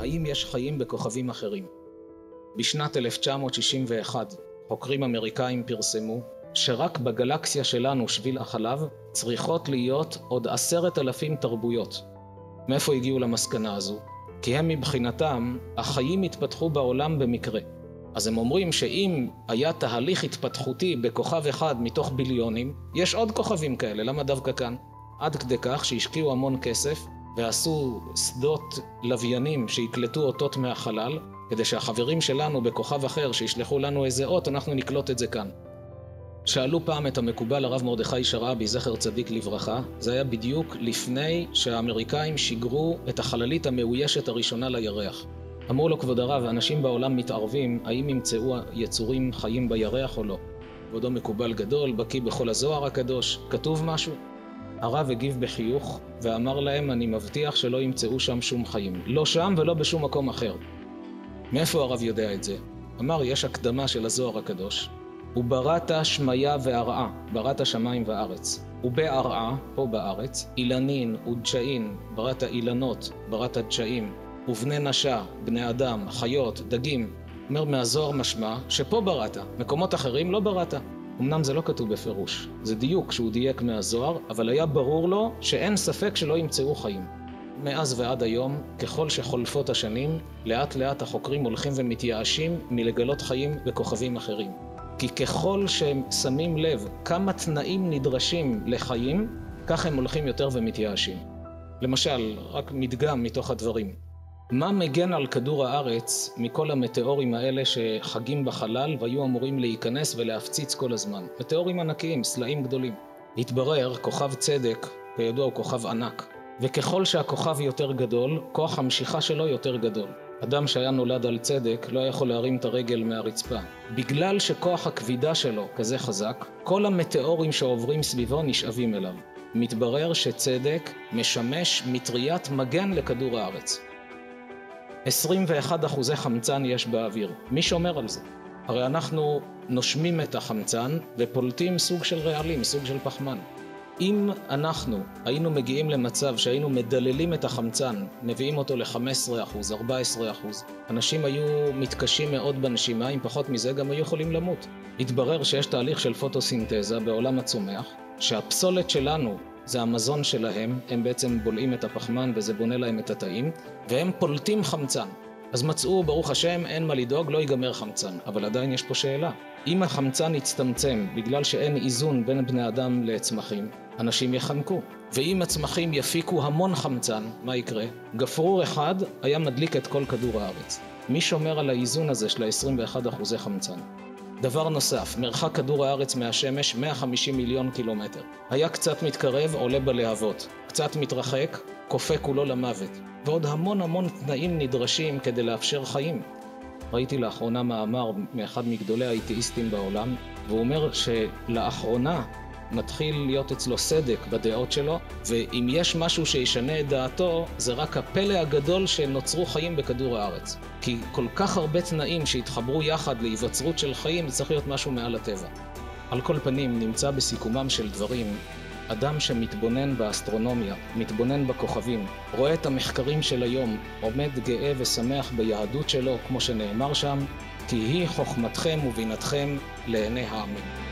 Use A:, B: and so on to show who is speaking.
A: האם יש חיים בכוכבים אחרים. בשנת 1961 חוקרים אמריקאים פרסמו שרק בגלקסיה שלנו, שביל החלב, צריכות להיות עוד 10,000 תרבויות. מאיפה הגיעו למסקנה הזו? כי הם מבחינתם, החיים התפתחו בעולם במקרה. אז הם אומרים שאם היה תהליך התפתחותי בכוכב אחד מתוך ביליונים, יש עוד כוכבים כאלה, למה דווקא כאן? עד כדי כך שהשקיעו המון כסף ועשו שדות לוויינים שיקלטו אותות מהחלל, כדי שהחברים שלנו בכוכב אחר שישלחו לנו איזה אות, אנחנו נקלוט את זה כאן. שאלו פעם את המקובל הרב מרדכי שרעבי, זכר צדיק לברכה, זה היה בדיוק לפני שהאמריקאים שיגרו את החללית המאוישת הראשונה לירח. אמרו לו, כבוד הרב, אנשים בעולם מתערבים, האם ימצאו יצורים חיים בירח או לא? כבודו מקובל גדול, בקיא בכל הזוהר הקדוש, כתוב משהו? הרב הגיב בחיוך ואמר להם, אני מבטיח שלא ימצאו שם שום חיים. לא שם ולא בשום מקום אחר. מאיפה הרב יודע את זה? אמר, יש הקדמה של הזוהר הקדוש. ובראת שמיה והרעה, בראת שמיים וארץ. ובהרעה, פה בארץ, אילנין ודשאין, בראת אילנות, בראת דשאים. ובני נשה, בני אדם, חיות, דגים. אומר מהזוהר משמע שפה בראת, מקומות אחרים לא בראת. אמנם זה לא כתוב בפירוש, זה דיוק שהוא דייק מהזוהר, אבל היה ברור לו שאין ספק שלא ימצאו חיים. מאז ועד היום, ככל שחולפות השנים, לאט לאט החוקרים הולכים ומתייאשים מלגלות חיים בכוכבים אחרים. כי ככל שהם שמים לב כמה תנאים נדרשים לחיים, כך הם הולכים יותר ומתייאשים. למשל, רק מדגם מתוך הדברים. מה מגן על כדור הארץ מכל המטאורים האלה שחגים בחלל והיו אמורים להיכנס ולהפציץ כל הזמן? מטאורים ענקיים, סלעים גדולים. התברר, כוכב צדק, כידוע הוא כוכב ענק. וככל שהכוכב יותר גדול, כוח המשיכה שלו יותר גדול. אדם שהיה נולד על צדק לא יכול להרים את הרגל מהרצפה. בגלל שכוח הכבידה שלו כזה חזק, כל המטאורים שעוברים סביבו נשאבים אליו. מתברר שצדק משמש מטריית מגן לכדור הארץ. 21% חמצן יש באוויר. מי שומר על זה? הרי אנחנו נושמים את החמצן ופולטים סוג של רעלים, סוג של פחמן. אם אנחנו היינו מגיעים למצב שהיינו מדללים את החמצן, מביאים אותו ל-15%, 14%, אנשים היו מתקשים מאוד בנשימה, אם פחות מזה גם היו יכולים למות. התברר שיש תהליך של פוטוסינתזה בעולם הצומח, שהפסולת שלנו זה המזון שלהם, הם בעצם בולעים את הפחמן וזה בונה להם את התאים, והם פולטים חמצן. אז מצאו, ברוך השם, אין מה לדאוג, לא ייגמר חמצן. אבל עדיין יש פה שאלה. אם החמצן יצטמצם בגלל שאין איזון בין בני אדם לצמחים, אנשים יחנקו. ואם הצמחים יפיקו המון חמצן, מה יקרה? גפרור אחד היה מדליק את כל כדור הארץ. מי שומר על האיזון הזה של 21% חמצן? דבר נוסף, מרחק כדור הארץ מהשמש 150 מיליון קילומטר. היה קצת מתקרב, עולה בלהבות. קצת מתרחק, כופה כולו למוות. ועוד המון תנאים נדרשים כדי לאפשר חיים. ראיתי לאחרונה מאמר מאחד מגדולי האתאיסטים בעולם, והוא אומר שלאחרונה מתחיל להיות אצלו סדק בדעות שלו, ואם יש משהו שישנה את דעתו, זה רק הפלא הגדול שנוצרו חיים בכדור הארץ. כי כל כך הרבה תנאים שהתחברו יחד להיווצרות של חיים, זה צריך להיות משהו מעל הטבע. על כל פנים, נמצא בסיכומם של דברים, אדם שמתבונן באסטרונומיה, מתבונן בכוכבים, רואה את המחקרים של היום, עומד גאה ושמח ביהדות שלו, כמו שנאמר שם, כי היא חוכמתכם ובינתכם לעיני העמים.